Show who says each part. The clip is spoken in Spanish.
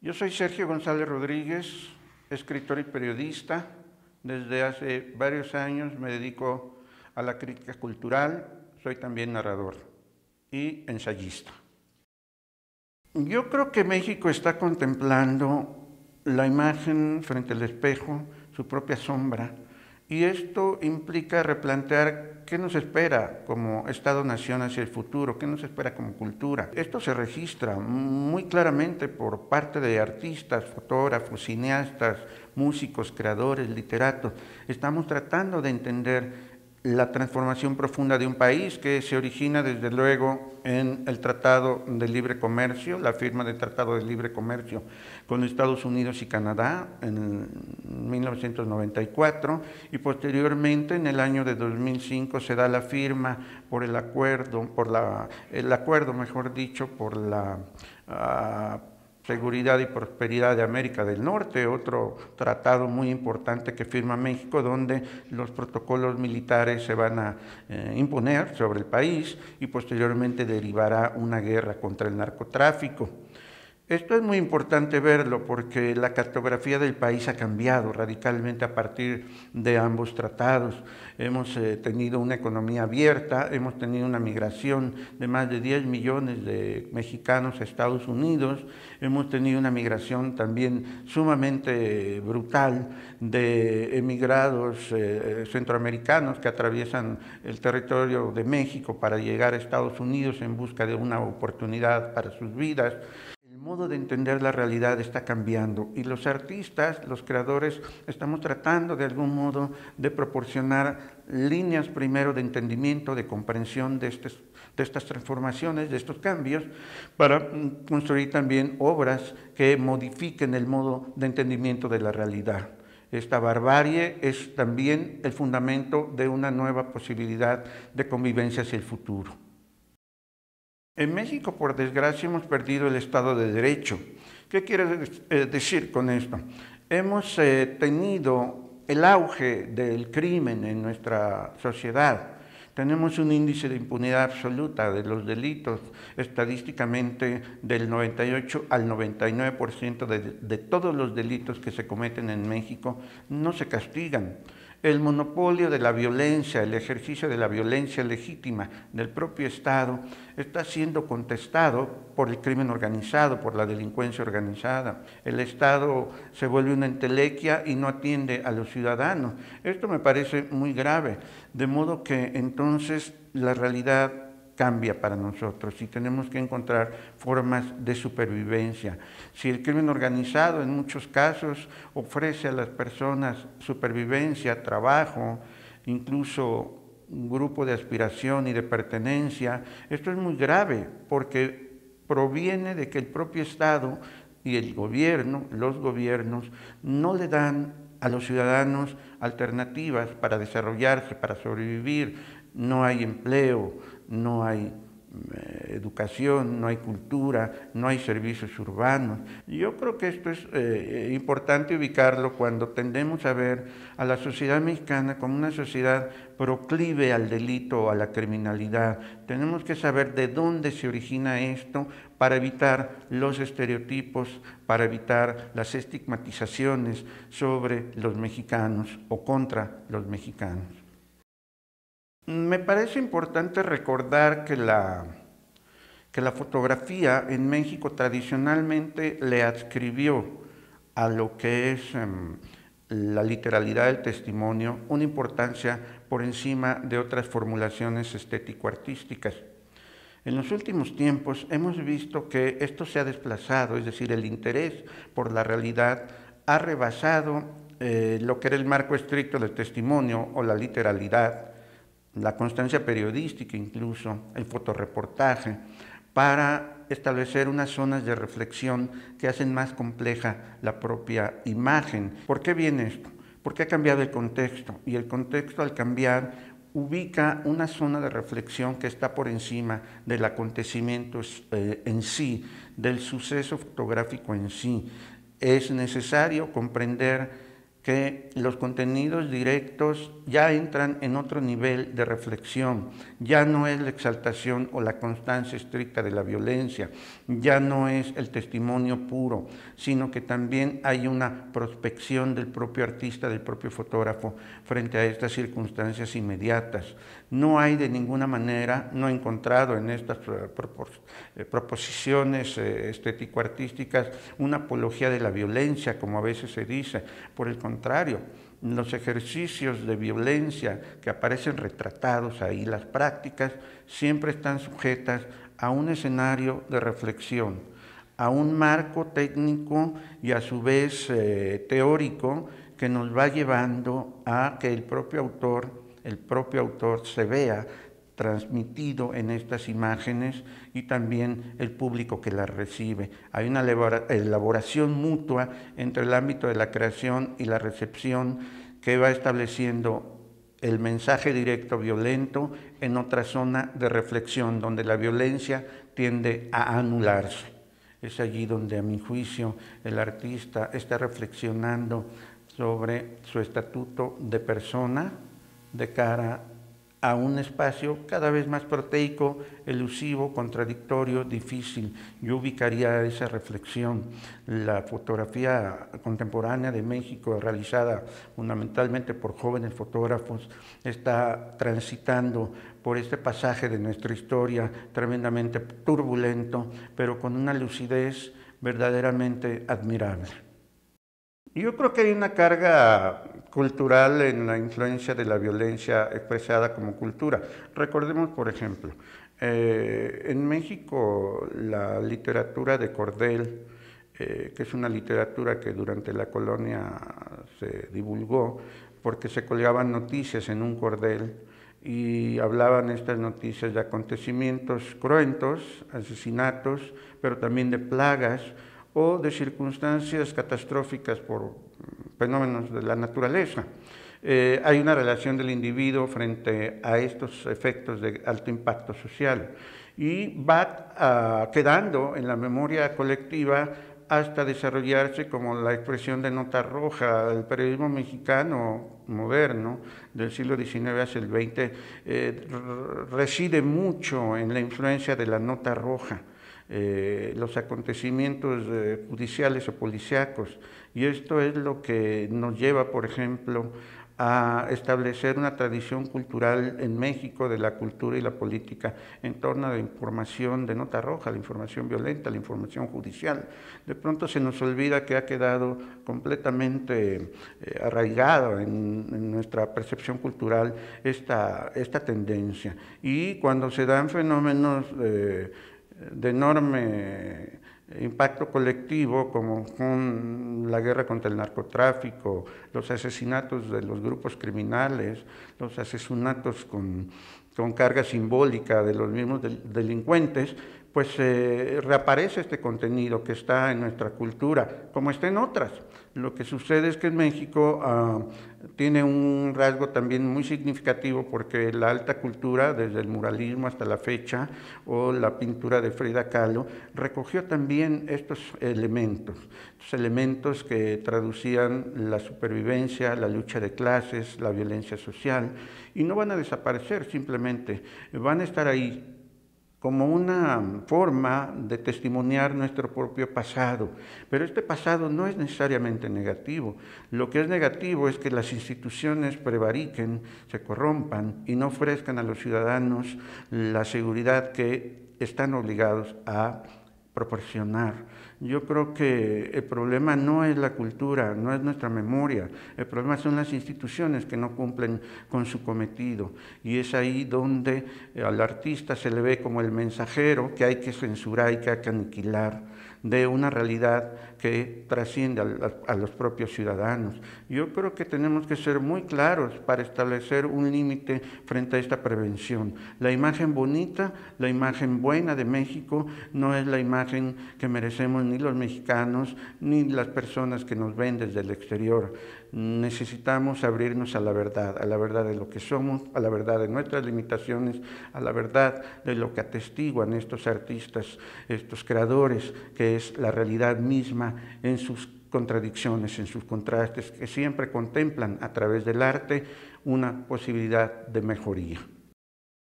Speaker 1: Yo soy Sergio González Rodríguez, escritor y periodista. Desde hace varios años me dedico a la crítica cultural, soy también narrador y ensayista. Yo creo que México está contemplando la imagen frente al espejo, su propia sombra, y esto implica replantear qué nos espera como Estado-nación hacia el futuro, qué nos espera como cultura. Esto se registra muy claramente por parte de artistas, fotógrafos, cineastas, músicos, creadores, literatos. Estamos tratando de entender la transformación profunda de un país que se origina desde luego en el Tratado de Libre Comercio, la firma del Tratado de Libre Comercio con Estados Unidos y Canadá en 1994 y posteriormente en el año de 2005 se da la firma por el acuerdo, mejor dicho, por la seguridad y prosperidad de América del Norte, otro tratado muy importante que firma México, donde los protocolos militares se van a imponer sobre el país y posteriormente derivará una guerra contra el narcotráfico. Esto es muy importante verlo porque la cartografía del país ha cambiado radicalmente a partir de ambos tratados. Hemos tenido una economía abierta, hemos tenido una migración de más de 10 millones de mexicanos a Estados Unidos, hemos tenido una migración también sumamente brutal de emigrados centroamericanos que atraviesan el territorio de México para llegar a Estados Unidos en busca de una oportunidad para sus vidas. El modo de entender la realidad está cambiando y los artistas, los creadores, estamos tratando de algún modo de proporcionar líneas primero de entendimiento, de comprensión de estas transformaciones, de estos cambios, para construir también obras que modifiquen el modo de entendimiento de la realidad. Esta barbarie es también el fundamento de una nueva posibilidad de convivencia hacia el futuro. En México, por desgracia, hemos perdido el Estado de Derecho. ¿Qué quiere decir con esto? Hemos tenido el auge del crimen en nuestra sociedad. Tenemos un índice de impunidad absoluta de los delitos, estadísticamente del 98 al 99% de todos los delitos que se cometen en México no se castigan. El monopolio de la violencia, el ejercicio de la violencia legítima del propio Estado está siendo contestado por el crimen organizado, por la delincuencia organizada. El Estado se vuelve una entelequia y no atiende a los ciudadanos. Esto me parece muy grave, de modo que entonces la realidad cambia para nosotros y tenemos que encontrar formas de supervivencia. Si el crimen organizado en muchos casos ofrece a las personas supervivencia, trabajo, incluso un grupo de aspiración y de pertenencia, esto es muy grave porque proviene de que el propio Estado y el gobierno, los gobiernos, no le dan a los ciudadanos alternativas para desarrollarse, para sobrevivir. No hay empleo, no hay educación, no hay cultura, no hay servicios urbanos. Yo creo que esto es importante ubicarlo cuando tendemos a ver a la sociedad mexicana como una sociedad proclive al delito o a la criminalidad. Tenemos que saber de dónde se origina esto para evitar los estereotipos, para evitar las estigmatizaciones sobre los mexicanos o contra los mexicanos. Me parece importante recordar que la fotografía en México tradicionalmente le adscribió a lo que es la literalidad del testimonio una importancia por encima de otras formulaciones estético-artísticas. En los últimos tiempos hemos visto que esto se ha desplazado, es decir, el interés por la realidad ha rebasado lo que era el marco estricto del testimonio o la literalidad, la constancia periodística incluso, el fotoreportaje, para establecer unas zonas de reflexión que hacen más compleja la propia imagen. ¿Por qué viene esto? Porque ha cambiado el contexto y el contexto al cambiar ubica una zona de reflexión que está por encima del acontecimiento en sí, del suceso fotográfico en sí. Es necesario comprender que los contenidos directos ya entran en otro nivel de reflexión, ya no es la exaltación o la constancia estricta de la violencia, ya no es el testimonio puro, sino que también hay una prospección del propio artista, del propio fotógrafo frente a estas circunstancias inmediatas. No hay de ninguna manera, no he encontrado en estas proposiciones estético-artísticas una apología de la violencia, como a veces se dice. Por el contrario, los ejercicios de violencia que aparecen retratados ahí, las prácticas, siempre están sujetas a un escenario de reflexión, a un marco técnico y a su vez teórico que nos va llevando a que el propio autor se vea transmitido en estas imágenes y también el público que las recibe. Hay una elaboración mutua entre el ámbito de la creación y la recepción que va estableciendo el mensaje directo violento en otra zona de reflexión, donde la violencia tiende a anularse. Es allí donde, a mi juicio, el artista está reflexionando sobre su estatuto de persona de cara a un espacio cada vez más proteico, elusivo, contradictorio, difícil. Yo ubicaría esa reflexión. La fotografía contemporánea de México, realizada fundamentalmente por jóvenes fotógrafos, está transitando por este pasaje de nuestra historia tremendamente turbulento, pero con una lucidez verdaderamente admirable. Yo creo que hay una carga cultural en la influencia de la violencia expresada como cultura. Recordemos, por ejemplo, en México la literatura de cordel, que es una literatura que durante la colonia se divulgó porque se colgaban noticias en un cordel y hablaban estas noticias de acontecimientos cruentos, asesinatos, pero también de plagas, o de circunstancias catastróficas por fenómenos de la naturaleza. Hay una relación del individuo frente a estos efectos de alto impacto social y va quedando en la memoria colectiva hasta desarrollarse como la expresión de nota roja. El periodismo mexicano moderno del siglo XIX hacia el XX reside mucho en la influencia de la nota roja. Los acontecimientos judiciales o policíacos, y esto es lo que nos lleva, por ejemplo, a establecer una tradición cultural en México de la cultura y la política en torno a la información de nota roja, la información violenta, la información judicial. De pronto se nos olvida que ha quedado completamente arraigado en nuestra percepción cultural esta tendencia. Y cuando se dan fenómenos de enorme impacto colectivo, como con la guerra contra el narcotráfico, los asesinatos de los grupos criminales, los asesinatos con carga simbólica de los mismos delincuentes, pues reaparece este contenido que está en nuestra cultura, como está en otras. Lo que sucede es que en México tiene un rasgo también muy significativo porque la alta cultura, desde el muralismo hasta la fecha, o la pintura de Frida Kahlo, recogió también estos elementos que traducían la supervivencia, la lucha de clases, la violencia social, y no van a desaparecer, simplemente van a estar ahí como una forma de testimoniar nuestro propio pasado. Pero este pasado no es necesariamente negativo. Lo que es negativo es que las instituciones prevariquen, se corrompan y no ofrezcan a los ciudadanos la seguridad que están obligados a proporcionar. Yo creo que el problema no es la cultura, no es nuestra memoria, el problema son las instituciones que no cumplen con su cometido, y es ahí donde al artista se le ve como el mensajero que hay que censurar y que hay que aniquilar de una realidad que trasciende a los propios ciudadanos. Yo creo que tenemos que ser muy claros para establecer un límite frente a esta prevención. La imagen bonita, la imagen buena de México no es la imagen que merecemos ni los mexicanos ni las personas que nos ven desde el exterior. Necesitamos abrirnos a la verdad de lo que somos, a la verdad de nuestras limitaciones, a la verdad de lo que atestiguan estos artistas, estos creadores, que es la realidad misma en sus contradicciones, en sus contrastes, que siempre contemplan a través del arte una posibilidad de mejoría.